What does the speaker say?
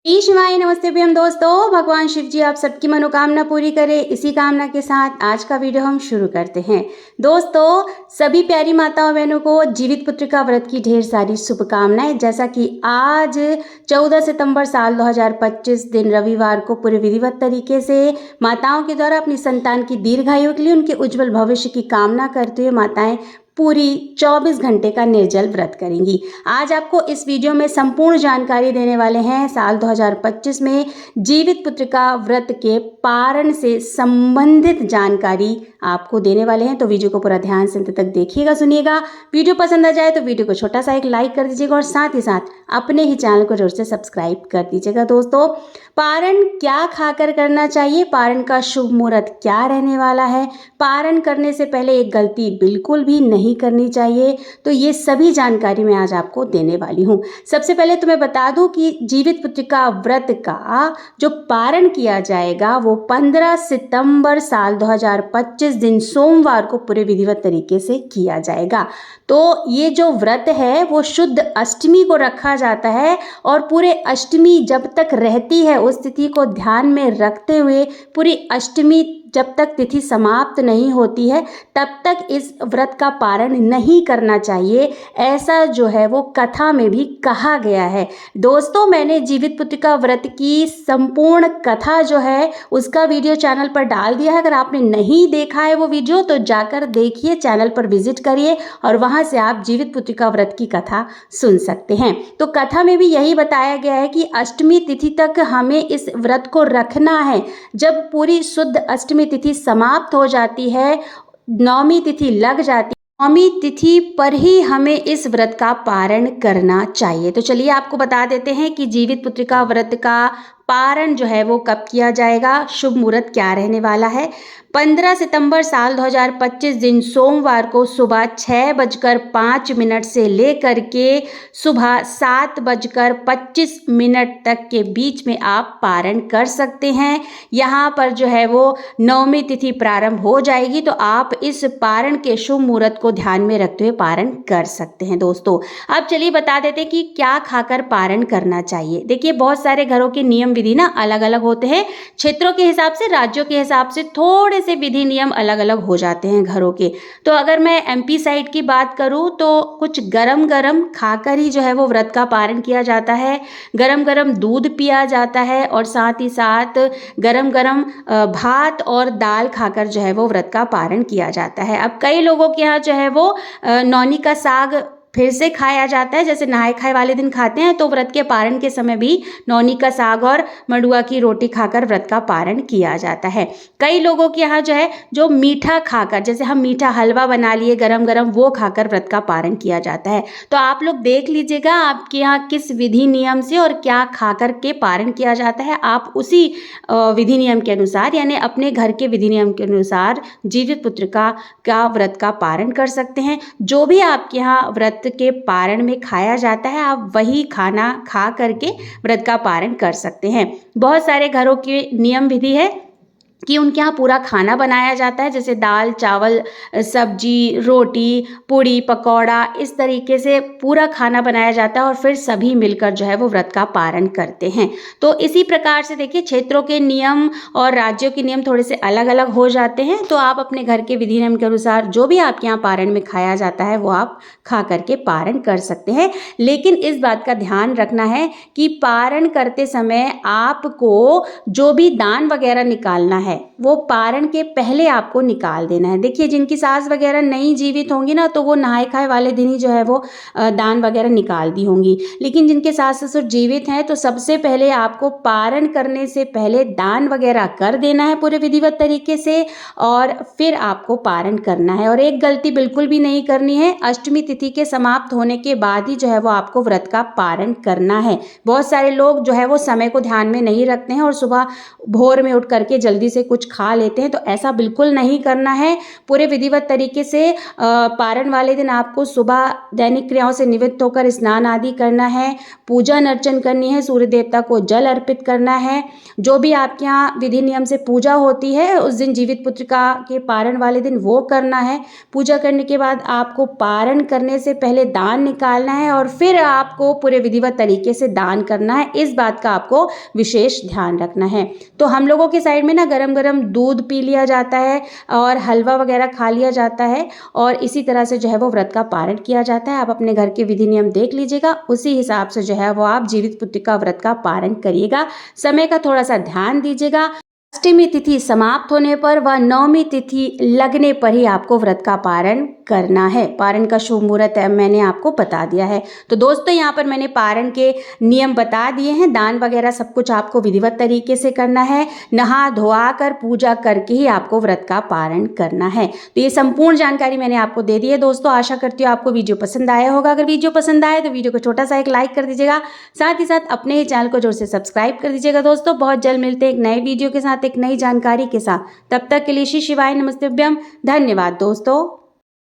जय शिवाय। नमस्ते प्रियम दोस्तों, भगवान शिव जी आप सबकी मनोकामना पूरी करें। इसी कामना के साथ आज का वीडियो हम शुरू करते हैं। दोस्तों, सभी प्यारी माताओं बहनों को जीवित पुत्रिका व्रत की ढेर सारी शुभकामनाएं। जैसा कि आज 14 सितंबर साल 2025 दिन रविवार को पूरे विधिवत तरीके से माताओं के द्वारा अपनी संतान की दीर्घायु के लिए उनके उज्जवल भविष्य की कामना करते हुए माताएं पूरी 24 घंटे का निर्जल व्रत करेंगी। आज आपको इस वीडियो में संपूर्ण जानकारी देने वाले हैं। साल 2025 में जीवित पुत्रिका व्रत के पारण से संबंधित जानकारी आपको देने वाले हैं, तो वीडियो को पूरा ध्यान से अंत तक देखिएगा, सुनिएगा। वीडियो पसंद आ जाए तो वीडियो को छोटा सा एक लाइक कर दीजिएगा और साथ ही साथ अपने ही चैनल को जरूर से सब्सक्राइब कर दीजिएगा। दोस्तों, पारण क्या खाकर करना चाहिए, पारण का शुभ मुहूर्त क्या रहने वाला है, पारण करने से पहले एक गलती बिल्कुल भी नहीं करनी चाहिए, तो ये सभी जानकारी मैं आज आपको देने वाली हूँ। सबसे पहले तो मैं बता दूं कि जीवित पुत्रिका व्रत का जो पारण किया जाएगा वो 15 सितंबर साल 2025 दिन सोमवार को पूरे विधिवत तरीके से किया जाएगा। तो ये जो व्रत है वो शुद्ध अष्टमी को रखा जाता है और पूरे अष्टमी जब तक रहती है उस तिथि को ध्यान में रखते हुए पूरी अष्टमी जब तक तिथि समाप्त नहीं होती है तब तक इस व्रत का पारण नहीं करना चाहिए, ऐसा जो है वो कथा में भी कहा गया है। दोस्तों, मैंने जीवित पुत्रिका व्रत की संपूर्ण कथा जो है उसका वीडियो चैनल पर डाल दिया है। अगर आपने नहीं देखा है वो वीडियो तो जाकर देखिए, चैनल पर विजिट करिए और वहां से आप जीवित पुत्रिका व्रत की कथा सुन सकते हैं। तो कथा में भी यही बताया गया है कि अष्टमी तिथि तक हमें इस व्रत को रखना है। जब पूरी शुद्ध अष्टमी तिथि समाप्त हो जाती है, नवमी तिथि लग जाती है, नवमी तिथि पर ही हमें इस व्रत का पारण करना चाहिए। तो चलिए आपको बता देते हैं कि जीवित पुत्रिका व्रत का पारण जो है वो कब किया जाएगा, शुभ मुहूर्त क्या रहने वाला है। 15 सितंबर साल 2025 दिन सोमवार को सुबह 6:05 से लेकर के सुबह 7:25 तक के बीच में आप पारण कर सकते हैं। यहाँ पर जो है वो नवमी तिथि प्रारंभ हो जाएगी, तो आप इस पारण के शुभ मुहूर्त को ध्यान में रखते हुए पारण कर सकते हैं। दोस्तों, अब चलिए बता देते हैं कि क्या खाकर पारण करना चाहिए। देखिए, बहुत सारे घरों के नियम विधि ना अलग अलग होते हैं। क्षेत्रों के हिसाब से, राज्यों के हिसाब से थोड़े से विधि नियम अलग अलग हो जाते हैं घरों के। तो अगर मैं एमपी साइड की बात करूं तो कुछ गरम गरम खाकर ही जो है वो व्रत का पारण किया जाता है। गरम गरम दूध पिया जाता है और साथ ही साथ गरम गरम भात और दाल खाकर जो है वो व्रत का पारण किया जाता है। अब कई लोगों के यहाँ जो है वो नौनी का साग फिर से खाया जाता है, जैसे नहाय खाए वाले दिन खाते हैं, तो व्रत के पारण के समय भी नौनी का साग और मंडुआ की रोटी खाकर व्रत का पारण किया जाता है। कई लोगों के यहाँ जो है जो मीठा खाकर, जैसे हम मीठा हलवा बना लिए गरम गरम, वो खाकर व्रत का पारण किया जाता है। तो आप लोग देख लीजिएगा आपके यहाँ किस विधि नियम से और क्या खाकर के पारण किया जाता है। आप उसी विधि नियम के अनुसार, यानी अपने घर के विधि नियम के अनुसार जीवित पुत्रिका का व्रत का पारण कर सकते हैं। जो भी आपके यहाँ व्रत के पारण में खाया जाता है आप वही खाना खा करके व्रत का पारण कर सकते हैं। बहुत सारे घरों के नियम विधि है कि उनके यहाँ पूरा खाना बनाया जाता है, जैसे दाल चावल सब्जी रोटी पूड़ी पकौड़ा, इस तरीके से पूरा खाना बनाया जाता है और फिर सभी मिलकर जो है वो व्रत का पारण करते हैं। तो इसी प्रकार से देखिए, क्षेत्रों के नियम और राज्यों के नियम थोड़े से अलग अलग हो जाते हैं। तो आप अपने घर के विधि नियम के अनुसार जो भी आपके यहाँ पारण में खाया जाता है वो आप खा करके पारण कर सकते हैं। लेकिन इस बात का ध्यान रखना है कि पारण करते समय आपको जो भी दान वगैरह निकालना है वो पारण के पहले आपको निकाल देना है। देखिए, जिनकी सास वगैरह नहीं जीवित होंगी ना, तो वो नहाय खाए वाले दिन ही जो है वो दान वगैरह निकाल दी होंगी। लेकिन जिनके सास ससुर जीवित हैं तो सबसे पहले आपको पारण करने से पहले दान वगैरह कर देना है पूरे विधिवत तरीके से और फिर आपको पारण करना है। और एक गलती बिल्कुल भी नहीं करनी है, अष्टमी तिथि के समाप्त होने के बाद ही जो है वो आपको व्रत का पारण करना है। बहुत सारे लोग जो है वो समय को ध्यान में नहीं रखते हैं और सुबह भोर में उठ करके जल्दी से कुछ कुछ खा लेते हैं, तो ऐसा बिल्कुल नहीं करना है। पूरे विधिवत तरीके से पारण वाले दिन आपको सुबह दैनिक क्रियाओं से निवृत्त होकर स्नान आदि करना है, पूजन अर्चन करनी है, सूर्य देवता को जल अर्पित करना है। जो भी आपके यहाँ विधि नियम से पूजा होती है उस दिन जीवित पुत्रिका के पारण वाले दिन वो करना है। पूजा करने के बाद आपको पारण करने से पहले दान निकालना है और फिर आपको पूरे विधिवत तरीके से दान करना है। इस बात का आपको विशेष ध्यान रखना है। तो हम लोगों के साइड में ना गरम गरम दूध पी लिया जाता है और हलवा वगैरह खा लिया जाता है और इसी तरह से जो है वो व्रत का पारण किया जाता है। आप अपने घर के विधि नियम देख लीजिएगा, उसी हिसाब से जो है वो आप जीवित पुत्रिका व्रत का पारण करिएगा। समय का थोड़ा सा ध्यान दीजिएगा। अष्टमी तिथि समाप्त होने पर व नवमी तिथि लगने पर ही आपको व्रत का पारण करना है। पारण का शुभ मुहूर्त मैंने आपको बता दिया है। तो दोस्तों यहाँ पर मैंने पारण के नियम बता दिए हैं। दान वगैरह सब कुछ आपको विधिवत तरीके से करना है। नहा धोआ कर पूजा करके ही आपको व्रत का पारण करना है। तो ये संपूर्ण जानकारी मैंने आपको दे दी है दोस्तों। आशा करती हूँ आपको वीडियो पसंद आया होगा। अगर वीडियो पसंद आए तो वीडियो को छोटा सा एक लाइक कर दीजिएगा, साथ ही साथ अपने ही चैनल को जोर से सब्सक्राइब कर दीजिएगा दोस्तों। बहुत जल्द मिलते हैं एक नए वीडियो के साथ, एक नई जानकारी के साथ। तब तक के लिए श्री शिवाय नमस्तुभ्यम। धन्यवाद दोस्तों।